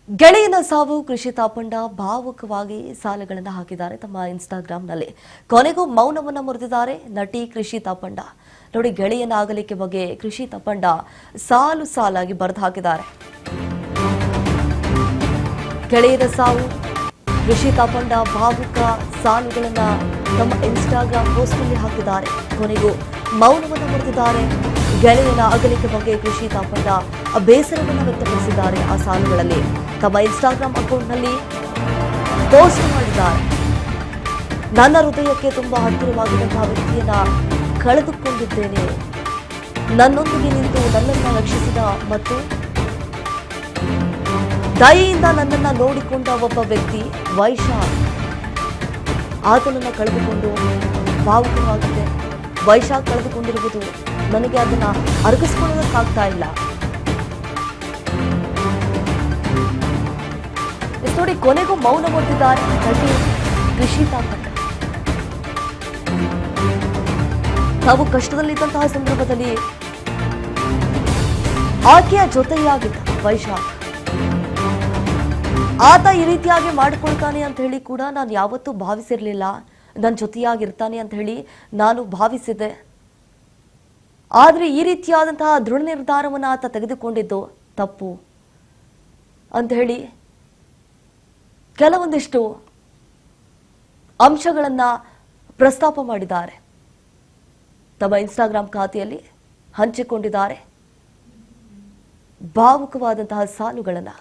ಗೆಳೆಯನ ಸಾವು ಕೃಷಿ ತಾಪಂಡ ಭಾವುಕವಾಗಿ ಸಾಲುಗಳನ್ನು ಹಾಕಿದ್ದಾರೆ ತಮ್ಮ ಇನ್ಸ್ಟಾಗ್ರಾಂನಲ್ಲಿ. ಕೊನೆಗೂ ಮೌನವನ್ನು ಮುರಿದಿದ್ದಾರೆ ನಟಿ ಕೃಷಿ ತಾಪಂಡ. ನೋಡಿ, ಗೆಳೆಯನ ಅಗಲಿಕೆ ಬಗ್ಗೆ ಕೃಷಿ ತಾಪಂಡ ಸಾಲು ಸಾಲಾಗಿ ಬರೆದು ಹಾಕಿದ್ದಾರೆ. ಗೆಳೆಯನ ಸಾವು ಕೃಷಿ ತಾಪಂಡ ಭಾವುಕ ಸಾಲುಗಳನ್ನು ತಮ್ಮ ಇನ್ಸ್ಟಾಗ್ರಾಂ ಪೋಸ್ಟ್ನಲ್ಲಿ ಹಾಕಿದ್ದಾರೆ. ಕೊನೆಗೂ ಮೌನವನ್ನು ಮುರಿದಿದ್ದಾರೆ. ಗೆಳೆಯನ ಅಗಲಿಕೆ ಬಗ್ಗೆ ಕೃಷಿ ತಾಪಂಡ ಬೇಸರವನ್ನು ವ್ಯಕ್ತಪಡಿಸಿದ್ದಾರೆ. ಆ ಸಾಲುಗಳಲ್ಲಿ ತಮ್ಮ ಇನ್ಸ್ಟಾಗ್ರಾಂ ಅಕೌಂಟ್ನಲ್ಲಿ ಪೋಸ್ಟ್ ಮಾಡಿದ್ದಾರೆ. ನನ್ನ ಹೃದಯಕ್ಕೆ ತುಂಬಾ ಹತ್ತಿರವಾಗಿದ್ದಂತಹ ವ್ಯಕ್ತಿಯನ್ನ ಕಳೆದುಕೊಂಡಿದ್ದೇನೆ. ನನ್ನೊಂದಿಗೆ ನಿಂತು ನನ್ನನ್ನು ರಕ್ಷಿಸಿದ ಮತ್ತು ದಯೆಯಿಂದ ನನ್ನನ್ನು ನೋಡಿಕೊಂಡ ಒಬ್ಬ ವ್ಯಕ್ತಿ ವೈಶಾಖ್. ಆತನನ್ನು ಕಳೆದುಕೊಂಡು ಭಾವುಕವಾಗಿದೆ. ವೈಶಾಖ್ ಕಳೆದುಕೊಂಡಿರುವುದು ನನಗೆ ಅದನ್ನ ಅರಗಿಸ್ಕೊಳ್ಳೋದಕ್ಕಾಗ್ತಾ ಇಲ್ಲ. ನೋಡಿ, ಕೊನೆಗೂ ಮೌನ ಮುರಿದಿದ್ದಾರೆ ನಟಿ ಕೃಷಿ ತಾಪಂಡ. ತಾವು ಕಷ್ಟದಲ್ಲಿದ್ದಂತಹ ಸಂದರ್ಭದಲ್ಲಿ ಆಕೆಯ ಜೊತೆಯಾಗಿದ್ದ ವೈಶಾಖ್, ಆತ ಈ ರೀತಿಯಾಗಿ ಮಾಡಿಕೊಳ್ತಾನೆ ಅಂತ ಹೇಳಿ ಕೂಡ ನಾನು ಯಾವತ್ತೂ ಭಾವಿಸಿರ್ಲಿಲ್ಲ. ನನ್ನ ಜೊತೆಯಾಗಿರ್ತಾನೆ ಅಂತ ಹೇಳಿ ನಾನು ಭಾವಿಸಿದ್ದೆ. ಆದರೆ ಈ ರೀತಿಯಾದಂತಹ ದೃಢ ನಿರ್ಧಾರವನ್ನು ಆತ ತೆಗೆದುಕೊಂಡಿದ್ದು ತಪ್ಪು ಅಂತ ಹೇಳಿ ಕೆಲವೊಂದಿಷ್ಟು ಅಂಶಗಳನ್ನ ಪ್ರಸ್ತಾಪ ಮಾಡಿದ್ದಾರೆ. ತಮ್ಮ ಇನ್ಸ್ಟಾಗ್ರಾಂ ಖಾತೆಯಲ್ಲಿ ಹಂಚಿಕೊಂಡಿದ್ದಾರೆ ಭಾವುಕವಾದಂತಹ ಸಾಲುಗಳನ್ನು.